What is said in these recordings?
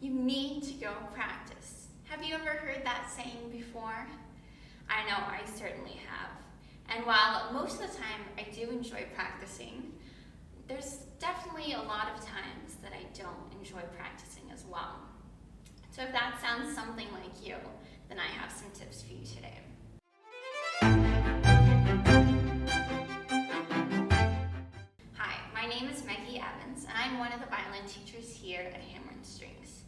You need to go practice. Have you ever heard that saying before? I know I certainly have. And while most of the time I do enjoy practicing, there's definitely a lot of times that I don't enjoy practicing as well. So if that sounds something like you, then I have some tips for you today. Hi, my name is Meggie Evans, and I'm one of the violin teachers here at Hammer Strings.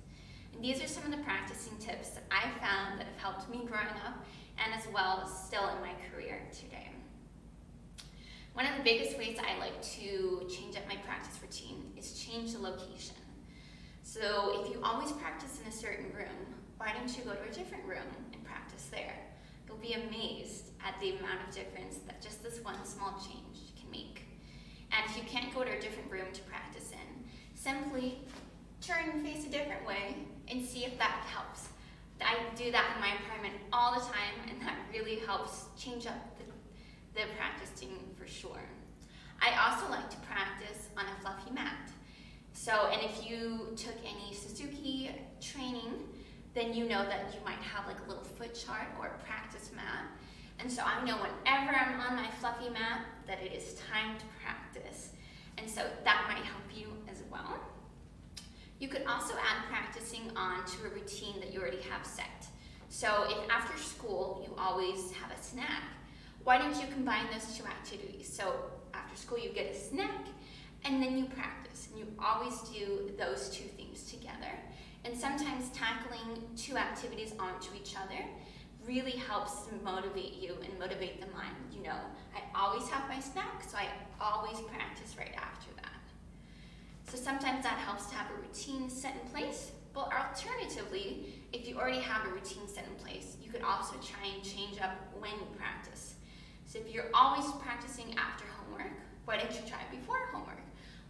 And these are some of the practicing tips that I found that have helped me growing up and as well as still in my career today. One of the biggest ways I like to change up my practice routine is change the location. So if you always practice in a certain room, why don't you go to a different room and practice there? You'll be amazed at the amount of difference that just this one small change can make. And if you can't go to a different room to practice in, simply turn and face a different way and see if that helps. I do that in my apartment all the time, and that really helps change up the practicing for sure. I also like to practice on a fluffy mat. And if you took any Suzuki training, then you know that you might have like a little foot chart or a practice mat. And so I know whenever I'm on my fluffy mat that it is time to practice. And so that might help you as well. You could also add practicing on to a routine that you already have set. So if after school you always have a snack, why don't you combine those two activities? So after school you get a snack and then you practice. And you always do those two things together. And sometimes tackling two activities onto each other really helps to motivate you and motivate the mind. You know, I always have my snack, so I always practice right after that. So sometimes that helps to have a routine set in place, but alternatively, if you already have a routine set in place, you could also try and change up when you practice. So if you're always practicing after homework, why don't you try before homework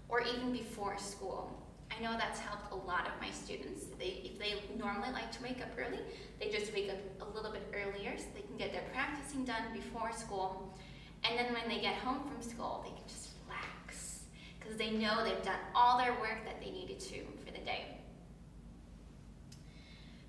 or even before school? I know that's helped a lot of my students. If they normally like to wake up early, they just wake up a little bit earlier so they can get their practicing done before school. And then when they get home from school, they can just relax because they know they've done all their work that they needed to for the day.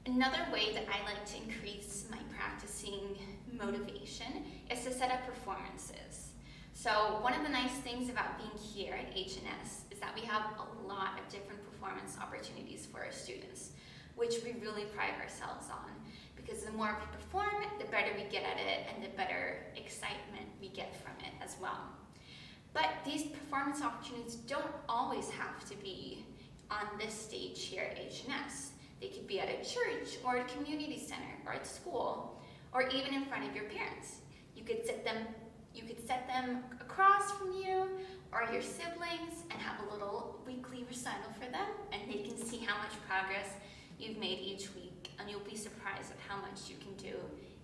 Another way that I like to increase my practicing motivation is to set up performances. So one of the nice things about being here at H&S is that we have a lot of different performance opportunities for our students, which we really pride ourselves on, because the more we perform, the better we get at it and the better excitement we get from it as well. But these performance opportunities don't always have to be on this stage here at H&S. They could be at a church or a community center or at school or even in front of your parents. You could set them across from you or your siblings and have a little weekly recital for them, and they can see how much progress you've made each week, and you'll be surprised at how much you can do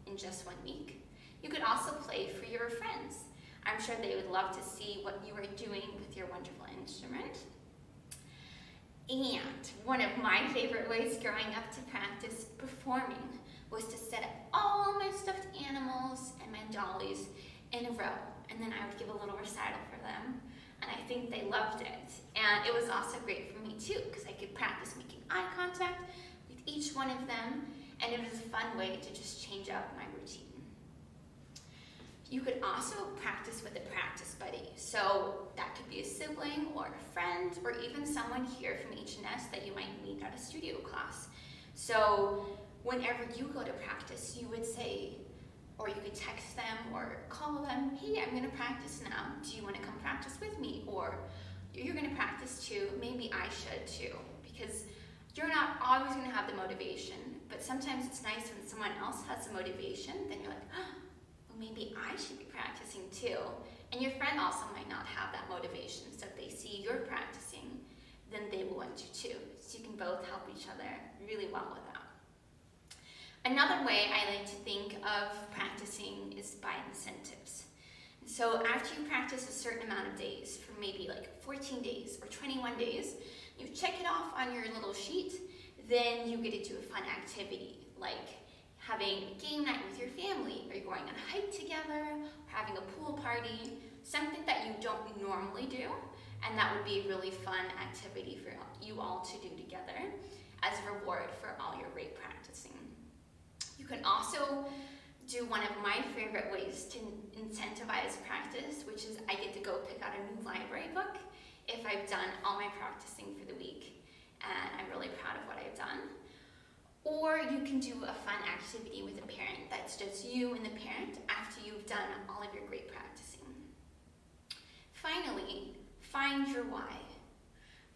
in just 1 week. You could also play for your friends. I'm sure they would love to see what you are doing with your wonderful instrument. And one of my favorite ways growing up to practice performing was to set up all my stuffed animals and my dollies in a row, and then I would give a little recital for them, and I think they loved it. And it was also great for me too, because I could practice making eye contact with each one of them, and it was a fun way to just change up my routine. You could also practice with a practice buddy. So that could be a sibling or a friend or even someone here from H&S that you might meet at a studio class. So whenever you go to practice, you would say, or you could text them or call them, hey, I'm gonna practice now. Do you wanna come practice with me? Or you're gonna practice too, maybe I should too. Because you're not always gonna have the motivation, but sometimes it's nice when someone else has the motivation, then you're like, oh, well, maybe I should be practicing too. And your friend also might not have that motivation, so if they see you're practicing, then they will want you too. So you can both help each other really well with that. Another way I like to think of practicing is by incentives. So after you practice a certain amount of days, for maybe like 14 days or 21 days, you check it off on your little sheet, then you get to do a fun activity like having a game night with your family, or you're going on a hike together, or having a pool party, something that you don't normally do, and that would be a really fun activity for you all to do together. as a reward for all your great practicing. You can also do one of my favorite ways to incentivize practice, which is I get to go pick out a new library book if I've done all my practicing for the week, and I'm really proud of what I've done. Or you can do a fun activity with a parent that's just you and the parent after you've done all of your great practicing. Finally, find your why.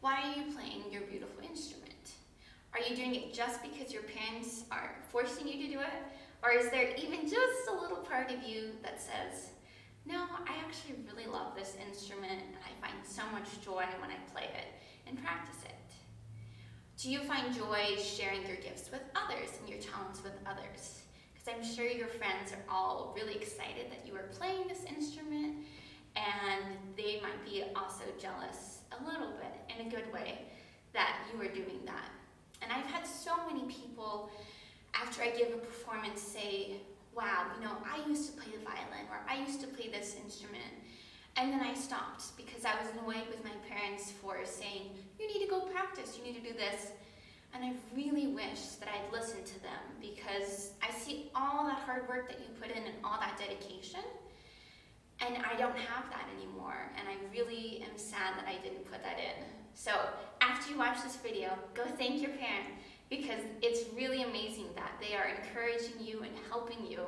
Why are you playing your beautiful instrument? Are you doing it just because your parents are forcing you to do it? Or is there even just a little part of you that says, no, I actually really love this instrument and I find so much joy when I play it and practice it? Do you find joy sharing your gifts with others and your talents with others? Because I'm sure your friends are all really excited that you are playing this instrument, and they might be also jealous a little bit in a good way that you are doing that. And I've had so many people after I give a performance say, wow, I used to play the violin, or I used to play this instrument, and then I stopped because I was annoyed with my parents for saying, you need to go practice, you need to do this. And I really wish that I'd listened to them, because I see all that hard work that you put in and all that dedication, and I don't have that anymore, and I really am sad that I didn't put that in. So after you watch this video, go thank your parent, because it's really amazing that they are encouraging you and helping you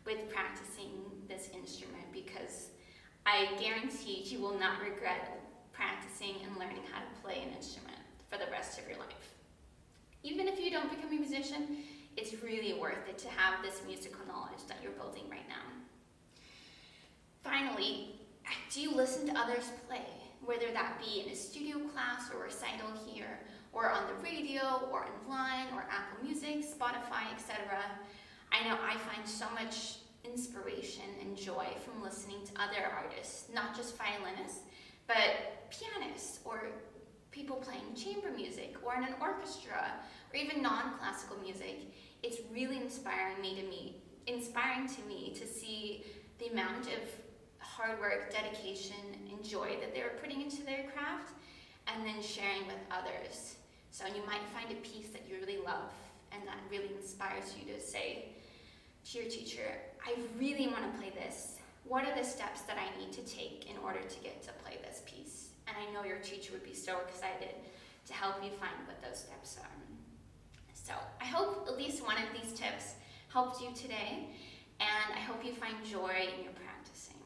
with practicing this instrument, because I guarantee you will not regret practicing and learning how to play an instrument for the rest of your life. Even if you don't become a musician, it's really worth it to have this musical knowledge that you're building right now. Finally, do you listen to others play? Whether that be in a studio class or recital here, or on the radio, or online, or Apple Music, Spotify, etc. I know I find so much inspiration and joy from listening to other artists, not just violinists, but pianists, or people playing chamber music, or in an orchestra, or even non-classical music. It's really inspiring to me to see the amount of hard work, dedication, and joy that they're putting into their craft, and then sharing with others. So you might find a piece that you really love, and that really inspires you to say to your teacher, I really want to play this. What are the steps that I need to take in order to get to play this piece? And I know your teacher would be so excited to help you find what those steps are. So I hope at least one of these tips helped you today, and I hope you find joy in your practicing.